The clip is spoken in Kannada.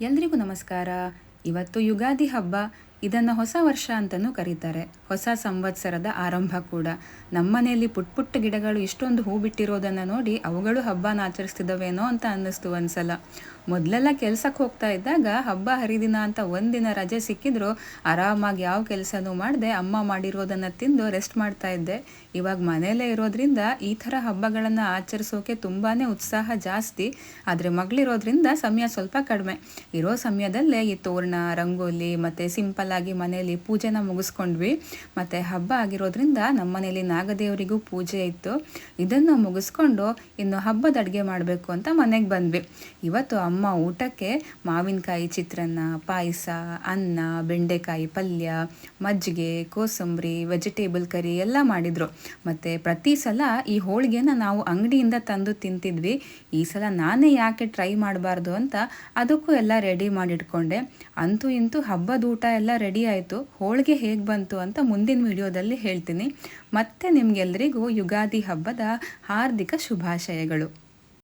ಎಲ್ರಿಗೂ ನಮಸ್ಕಾರ. ಇವತ್ತು ಯುಗಾದಿ ಹಬ್ಬ. ಇದನ್ನು ಹೊಸ ವರ್ಷ ಅಂತಲೂ ಕರೀತಾರೆ. ಹೊಸ ಸಂವತ್ಸರದ ಆರಂಭ ಕೂಡ. ನಮ್ಮನೆಯಲ್ಲಿ ಪುಟ್ಟ ಪುಟ್ಟ ಗಿಡಗಳು ಇಷ್ಟೊಂದು ಹೂ ಬಿಟ್ಟಿರೋದನ್ನು ನೋಡಿ ಅವುಗಳು ಹಬ್ಬನ ಆಚರಿಸ್ತಿದ್ದಾವೇನೋ ಅಂತ ಅನ್ನಿಸ್ತು ಒಂದ್ಸಲ. ಮೊದಲೆಲ್ಲ ಕೆಲ್ಸಕ್ಕೆ ಹೋಗ್ತಾ ಇದ್ದಾಗ ಹಬ್ಬ ಹರಿದಿನ ಅಂತ ಒಂದಿನ ರಜೆ ಸಿಕ್ಕಿದ್ರು ಆರಾಮಾಗಿ ಯಾವ ಕೆಲಸನೂ ಮಾಡದೆ ಅಮ್ಮ ಮಾಡಿರೋದನ್ನು ತಿಂದು ರೆಸ್ಟ್ ಮಾಡ್ತಾ ಇದ್ದೆ. ಇವಾಗ ಮನೆಯಲ್ಲೇ ಇರೋದ್ರಿಂದ ಈ ಥರ ಹಬ್ಬಗಳನ್ನು ಆಚರಿಸೋಕೆ ತುಂಬಾ ಉತ್ಸಾಹ ಜಾಸ್ತಿ. ಆದರೆ ಮಗಳಿರೋದ್ರಿಂದ ಸಮಯ ಸ್ವಲ್ಪ ಕಡಿಮೆ. ಇರೋ ಸಮಯದಲ್ಲೇ ಈ ತೋರಣ, ರಂಗೋಲಿ ಮತ್ತು ಸಿಂಪಲ್ ಆಗಿ ಮನೆಯಲ್ಲಿ ಪೂಜೆನ ಮುಗಿಸ್ಕೊಂಡ್ವಿ. ಮತ್ತು ಹಬ್ಬ ಆಗಿರೋದ್ರಿಂದ ನಮ್ಮ ಮನೇಲಿ ನಾಗದೇವರಿಗೂ ಪೂಜೆ ಇತ್ತು. ಇದನ್ನು ಮುಗಿಸ್ಕೊಂಡು ಇನ್ನು ಹಬ್ಬದ ಅಡುಗೆ ಮಾಡಬೇಕು ಅಂತ ಮನೆಗೆ ಬಂದ್ವಿ. ಇವತ್ತು ಅಮ್ಮ ಊಟಕ್ಕೆ ಮಾವಿನಕಾಯಿ ಚಿತ್ರಾನ್ನ, ಪಾಯಸ, ಅನ್ನ, ಬೆಂಡೆಕಾಯಿ ಪಲ್ಯ, ಮಜ್ಜಿಗೆ, ಕೋಸಂಬರಿ, ವೆಜಿಟೇಬಲ್ ಕರಿ ಎಲ್ಲ ಮಾಡಿದರು. ಮತ್ತು ಪ್ರತಿ ಸಲ ಈ ಹೋಳಿಗೆನ ನಾವು ಅಂಗಡಿಯಿಂದ ತಂದು ತಿಂತಿದ್ವಿ. ಈ ಸಲ ನಾನೇ ಯಾಕೆ ಟ್ರೈ ಮಾಡಬಾರ್ದು ಅಂತ ಅದಕ್ಕೂ ಎಲ್ಲ ರೆಡಿ ಮಾಡಿಟ್ಕೊಂಡೆ. ಅಂತೂ ಇಂತೂ ಹಬ್ಬದ ಊಟ ಎಲ್ಲ ರೆಡಿ ಆಯಿತು. ಹೋಳಿಗೆ ಹೇಗೆ ಬಂತು ಅಂತ ಮುಂದಿನ ವಿಡಿಯೋದಲ್ಲಿ ಹೇಳ್ತೀನಿ. ಮತ್ತೆ ನಿಮಗೆಲ್ಲರಿಗೂ ಯುಗಾದಿ ಹಬ್ಬದ ಹಾರ್ದಿಕ ಶುಭಾಶಯಗಳು.